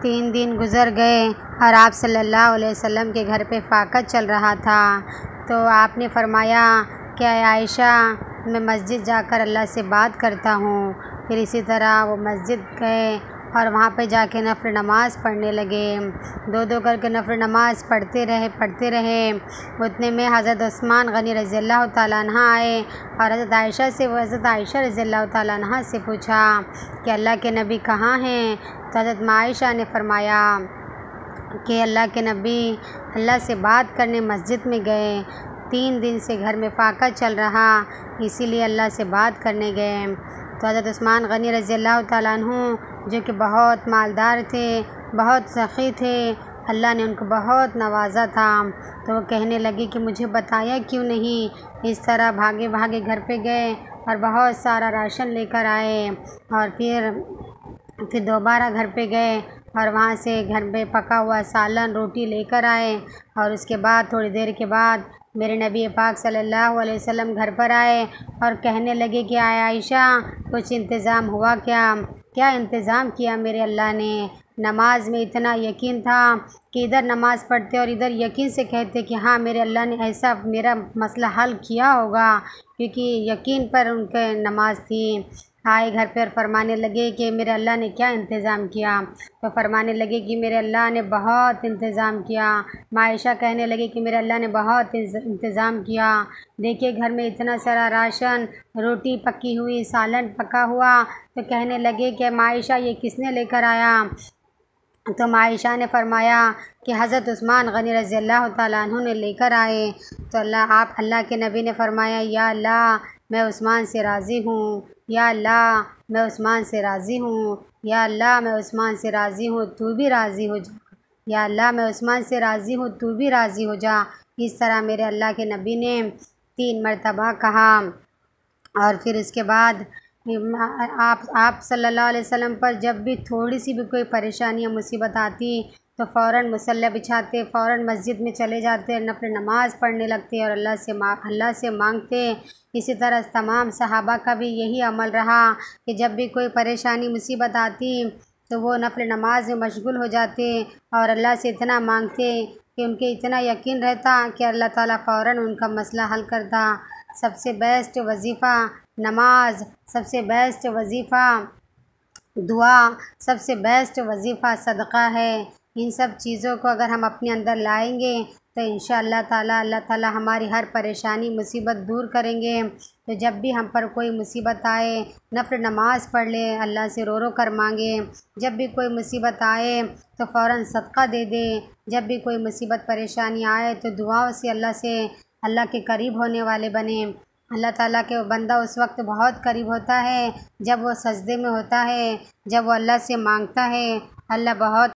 3 दिन गुज़र गए और आप सल्लल्लाहु अलैहि वसल्लम के घर पे फ़ाक़ा चल रहा था। तो आपने फ़रमाया कि आयशा, मैं मस्जिद जाकर अल्लाह से बात करता हूँ। फिर इसी तरह वो मस्जिद गए और वहाँ पे जाके नफ़िल नमाज़ पढ़ने लगे। 2-2 करके नफ़िल नमाज़ पढ़ते रहे। उतने में हज़रत उस्मान गनी रज़ियल्लाहु ताला अन्हा आए और हज़रत आयशा रज़ियल्लाहु ताला अन्हा से पूछा कि अल्लाह के नबी कहाँ हैं। तो हज़रत आयशा ने फ़रमाया कि अल्लाह के नबी अल्लाह से बात करने मस्जिद में गए। 3 दिन से घर में फ़ाक़ा चल रहा, इसीलिए अल्लाह से बात करने गए। तो हज़रत उस्मान गनी रज़ियल्लाहु ताला अन्हु जो कि बहुत मालदार थे, बहुत सख़ी थे, अल्लाह ने उनको बहुत नवाजा था। तो वो कहने लगे कि मुझे बताया क्यों नहीं। इस तरह भागे भागे घर पे गए और बहुत सारा राशन लेकर आए और फिर दोबारा घर पे गए और वहाँ से घर पे पका हुआ सालन रोटी लेकर आए। और उसके बाद थोड़ी देर के बाद मेरे नबी पाक सल्लल्लाहु अलैहि वसल्लम घर पर आए और कहने लगे कि आयशा, कुछ इंतज़ाम हुआ क्या इंतज़ाम किया मेरे अल्लाह ने। नमाज में इतना यकीन था कि इधर नमाज़ पढ़ते और इधर यकीन से कहते कि हाँ, मेरे अल्लाह ने ऐसा मेरा मसला हल किया होगा, क्योंकि यकीन पर उनके नमाज थी। आए घर पर फरमाने लगे कि मेरे अल्लाह ने क्या इंतज़ाम किया। तो फरमाने लगे कि मेरे अल्लाह ने बहुत इंतज़ाम किया। आयशा कहने लगी कि मेरे अल्लाह ने बहुत इंतज़ाम किया। देखिए घर में इतना सारा राशन, रोटी पकी हुई, सालन पका हुआ। तो कहने लगे कि आयशा, ये किसने लेकर आया। तो आयशा ने फरमाया कि हज़रत उस्मान गनी रज़ियल्लाहु ताला अन्हु ने लेकर आए। तो अल्लाह के नबी ने फरमाया, या अल्लाह, मैं उस्मान से राज़ी हूँ। या अल्लाह, मैं उस्मान से राज़ी हूँ। या अल्लाह, मैं उस्मान से राज़ी हूँ, तू भी राज़ी हो जा। या अल्लाह, मैं उस्मान से राज़ी हूँ, तू भी राज़ी हो जा। इस तरह मेरे अल्लाह के नबी ने 3 मरतबा कहा। और फिर उसके बाद आप सल्लल्लाहु अलैहि वसल्लम पर जब भी थोड़ी सी भी कोई परेशानी या मुसीबत आती तो फ़ौरन मुसल्ला बिछाते, फ़ौरन मस्जिद में चले जाते, नफ़िल नमाज़ पढ़ने लगते और अल्लाह से मांगते। इसी तरह तमाम सहाबा का भी यही अमल रहा कि जब भी कोई परेशानी मुसीबत आती तो वो नफ़िल नमाज में मशगूल हो जाते और अल्लाह से इतना मांगते कि उनके इतना यकीन रहता कि अल्लाह ताला फ़ौरन उनका मसला हल करता। सबसे बेस्ट वजीफ़ा नमाज, सबसे बेस्ट वजीफ़ा दुआ, सबसे बेस्ट वजीफ़ा सदक़ा है। इन सब चीज़ों को अगर हम अपने अंदर लाएंगे तो इंशाअल्लाह ताला अल्लाह ताला हमारी हर परेशानी मुसीबत दूर करेंगे। तो जब भी हम पर कोई मुसीबत आए, नफ़िल नमाज़ पढ़ ले, अल्लाह से रो कर मांगे। जब भी कोई मुसीबत आए तो फ़ौरन सदक़ा दे दे। जब भी कोई मुसीबत परेशानी आए तो दुआओं से अल्लाह के करीब होने वाले बने। अल्लाह ताला के बंदा उस वक्त बहुत करीब होता है जब वो सजदे में होता है, जब वो अल्लाह से मांगता है। अल्लाह बहुत